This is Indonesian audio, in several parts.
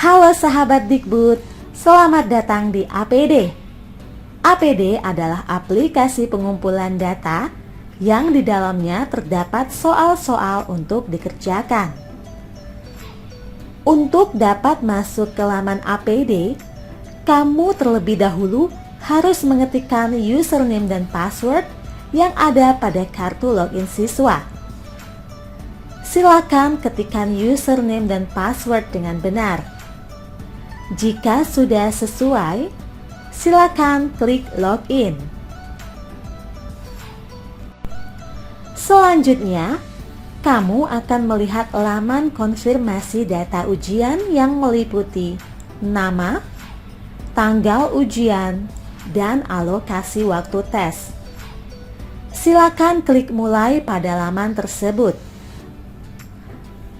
Halo sahabat Dikbud, selamat datang di APD. APD adalah aplikasi pengumpulan data yang di dalamnya terdapat soal-soal untuk dikerjakan. Untuk dapat masuk ke laman APD, kamu terlebih dahulu harus mengetikkan username dan password yang ada pada kartu login siswa. Silakan ketikkan username dan password dengan benar. Jika sudah sesuai, silakan klik login. Selanjutnya, kamu akan melihat laman konfirmasi data ujian yang meliputi nama, tanggal ujian, dan alokasi waktu tes. Silakan klik mulai pada laman tersebut.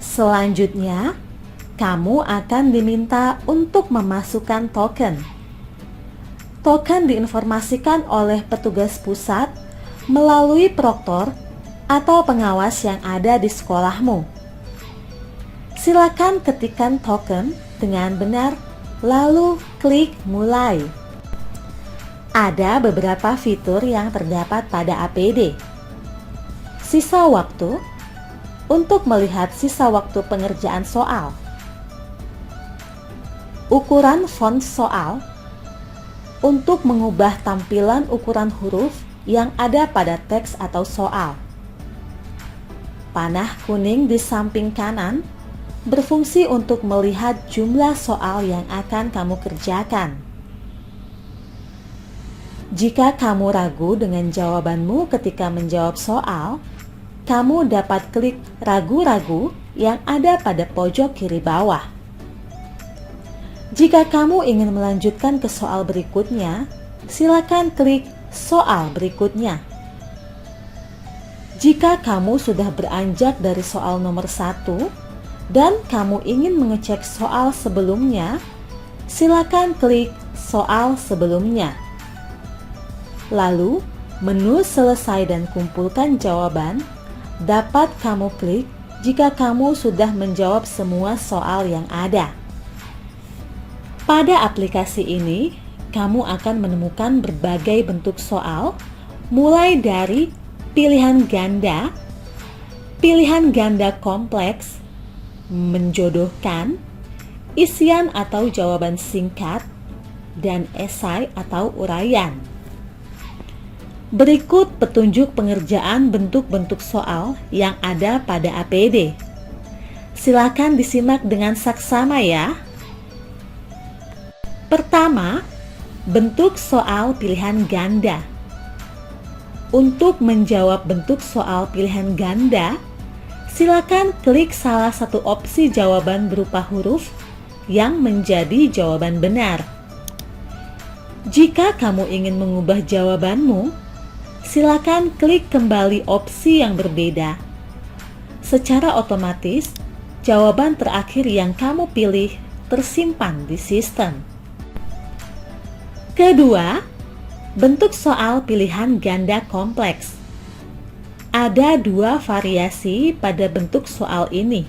Selanjutnya, kamu akan diminta untuk memasukkan token. Token diinformasikan oleh petugas pusat melalui proktor atau pengawas yang ada di sekolahmu. Silakan ketikkan token dengan benar, lalu klik mulai. Ada beberapa fitur yang terdapat pada APD. Sisa waktu untuk melihat sisa waktu pengerjaan soal. Ukuran font soal untuk mengubah tampilan ukuran huruf yang ada pada teks atau soal. Panah kuning di samping kanan berfungsi untuk melihat jumlah soal yang akan kamu kerjakan. Jika kamu ragu dengan jawabanmu ketika menjawab soal, kamu dapat klik ragu-ragu yang ada pada pojok kiri bawah. Jika kamu ingin melanjutkan ke soal berikutnya, silakan klik soal berikutnya. Jika kamu sudah beranjak dari soal nomor 1 dan kamu ingin mengecek soal sebelumnya, silakan klik soal sebelumnya. Lalu, menu selesai dan kumpulkan jawaban dapat kamu klik jika kamu sudah menjawab semua soal yang ada. Pada aplikasi ini, kamu akan menemukan berbagai bentuk soal, mulai dari pilihan ganda kompleks, menjodohkan, isian atau jawaban singkat, dan esai atau uraian. Berikut petunjuk pengerjaan bentuk-bentuk soal yang ada pada APD. Silakan disimak dengan saksama ya. Pertama, bentuk soal pilihan ganda. Untuk menjawab bentuk soal pilihan ganda, silakan klik salah satu opsi jawaban berupa huruf yang menjadi jawaban benar. Jika kamu ingin mengubah jawabanmu, silakan klik kembali opsi yang berbeda. Secara otomatis, jawaban terakhir yang kamu pilih tersimpan di sistem. Kedua, bentuk soal pilihan ganda kompleks. Ada dua variasi pada bentuk soal ini.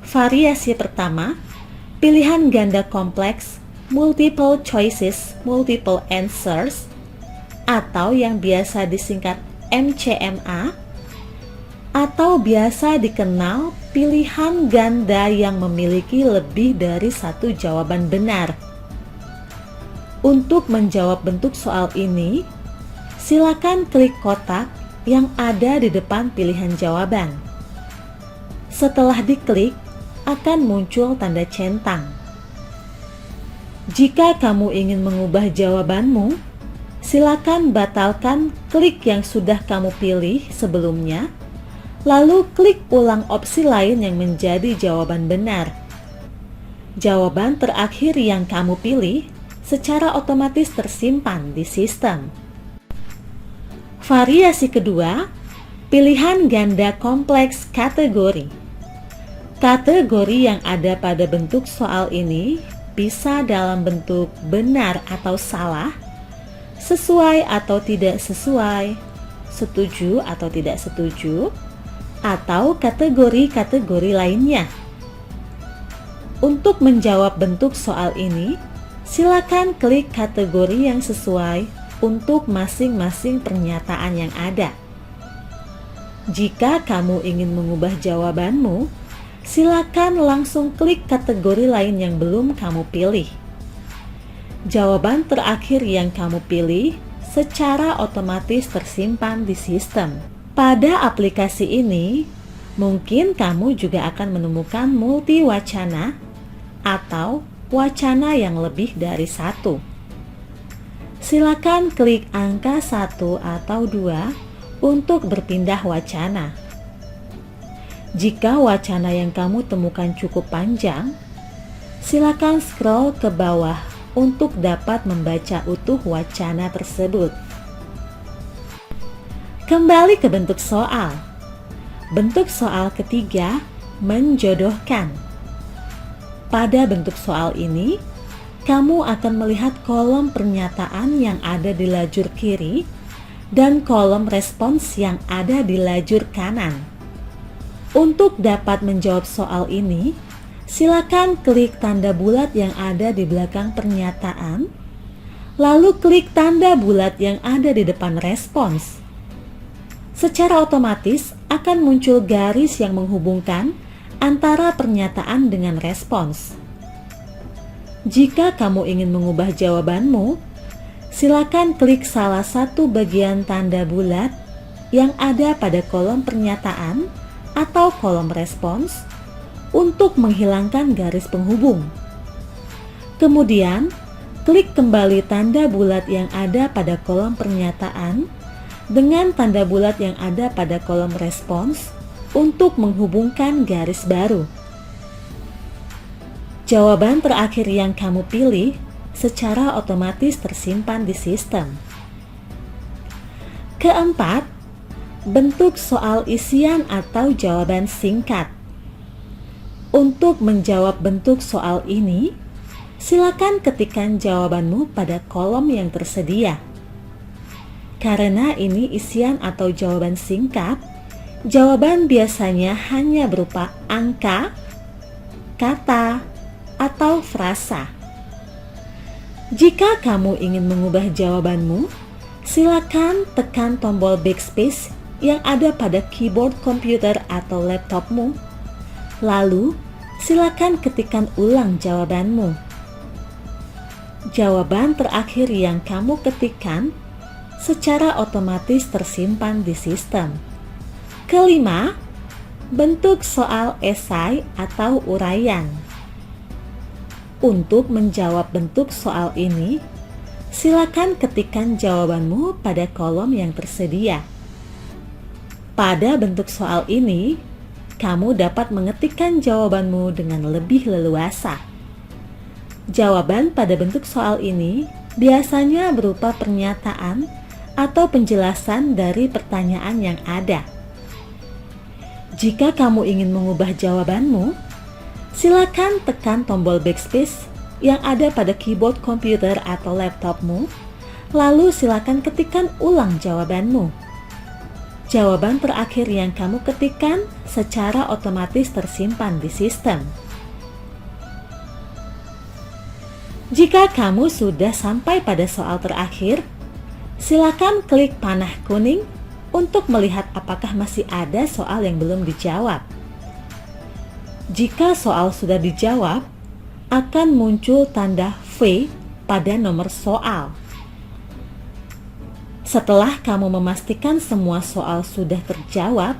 Variasi pertama, pilihan ganda kompleks, multiple choices, multiple answers, atau yang biasa disingkat MCMA, atau biasa dikenal pilihan ganda yang memiliki lebih dari satu jawaban benar. Untuk menjawab bentuk soal ini, silakan klik kotak yang ada di depan pilihan jawaban. Setelah diklik, akan muncul tanda centang. Jika kamu ingin mengubah jawabanmu, silakan batalkan klik yang sudah kamu pilih sebelumnya, lalu klik ulang opsi lain yang menjadi jawaban benar. Jawaban terakhir yang kamu pilih secara otomatis tersimpan di sistem. Variasi kedua, pilihan ganda kompleks kategori. Kategori yang ada pada bentuk soal ini bisa dalam bentuk benar atau salah, sesuai atau tidak sesuai, setuju atau tidak setuju, atau kategori-kategori lainnya. Untuk menjawab bentuk soal ini, silakan klik kategori yang sesuai untuk masing-masing pernyataan yang ada. Jika kamu ingin mengubah jawabanmu, silakan langsung klik kategori lain yang belum kamu pilih. Jawaban terakhir yang kamu pilih secara otomatis tersimpan di sistem. Pada aplikasi ini, mungkin kamu juga akan menemukan multi wacana atau wacana yang lebih dari satu. Silakan klik angka 1 atau 2 untuk berpindah wacana. Jika wacana yang kamu temukan cukup panjang, silakan scroll ke bawah untuk dapat membaca utuh wacana tersebut. Kembali ke bentuk soal. Bentuk soal ketiga, menjodohkan. Pada bentuk soal ini, kamu akan melihat kolom pernyataan yang ada di lajur kiri dan kolom respons yang ada di lajur kanan. Untuk dapat menjawab soal ini, silakan klik tanda bulat yang ada di belakang pernyataan, lalu klik tanda bulat yang ada di depan respons. Secara otomatis akan muncul garis yang menghubungkan antara pernyataan dengan respons. Jika kamu ingin mengubah jawabanmu, silakan klik salah satu bagian tanda bulat yang ada pada kolom pernyataan atau kolom respons untuk menghilangkan garis penghubung. Kemudian, klik kembali tanda bulat yang ada pada kolom pernyataan dengan tanda bulat yang ada pada kolom respons untuk menghubungkan garis baru. Jawaban terakhir yang kamu pilih secara otomatis tersimpan di sistem. Keempat, bentuk soal isian atau jawaban singkat. Untuk menjawab bentuk soal ini, silakan ketikkan jawabanmu pada kolom yang tersedia. Karena ini isian atau jawaban singkat, jawaban biasanya hanya berupa angka, kata, atau frasa. Jika kamu ingin mengubah jawabanmu, silakan tekan tombol backspace yang ada pada keyboard komputer atau laptopmu. Lalu, silakan ketikkan ulang jawabanmu. Jawaban terakhir yang kamu ketikkan secara otomatis tersimpan di sistem. Kelima, bentuk soal esai atau uraian. Untuk menjawab bentuk soal ini, silakan ketikkan jawabanmu pada kolom yang tersedia. Pada bentuk soal ini, kamu dapat mengetikkan jawabanmu dengan lebih leluasa. Jawaban pada bentuk soal ini biasanya berupa pernyataan atau penjelasan dari pertanyaan yang ada. Jika kamu ingin mengubah jawabanmu, silakan tekan tombol backspace yang ada pada keyboard komputer atau laptopmu, lalu silakan ketikkan ulang jawabanmu. Jawaban terakhir yang kamu ketikkan secara otomatis tersimpan di sistem. Jika kamu sudah sampai pada soal terakhir, silakan klik panah kuning untuk melihat apakah masih ada soal yang belum dijawab. Jika soal sudah dijawab, akan muncul tanda V pada nomor soal. Setelah kamu memastikan semua soal sudah terjawab,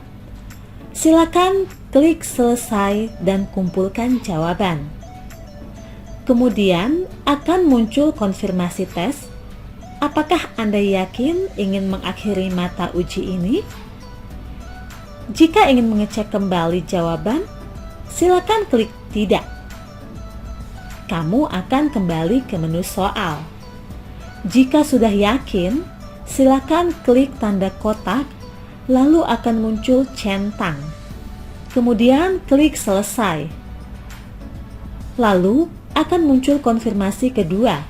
silakan klik selesai dan kumpulkan jawaban. Kemudian akan muncul konfirmasi tes. Apakah Anda yakin ingin mengakhiri mata uji ini? Jika ingin mengecek kembali jawaban, silakan klik tidak. Kamu akan kembali ke menu soal. Jika sudah yakin, silakan klik tanda kotak, lalu akan muncul centang. Kemudian klik selesai. Lalu akan muncul konfirmasi kedua.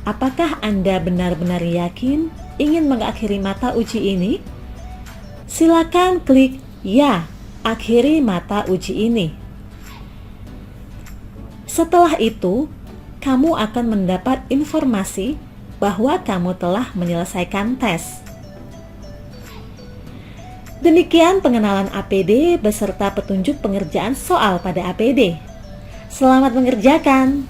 Apakah Anda benar-benar yakin ingin mengakhiri mata uji ini? Silakan klik ya, akhiri mata uji ini. Setelah itu, kamu akan mendapat informasi bahwa kamu telah menyelesaikan tes. Demikian pengenalan APD beserta petunjuk pengerjaan soal pada APD. Selamat mengerjakan!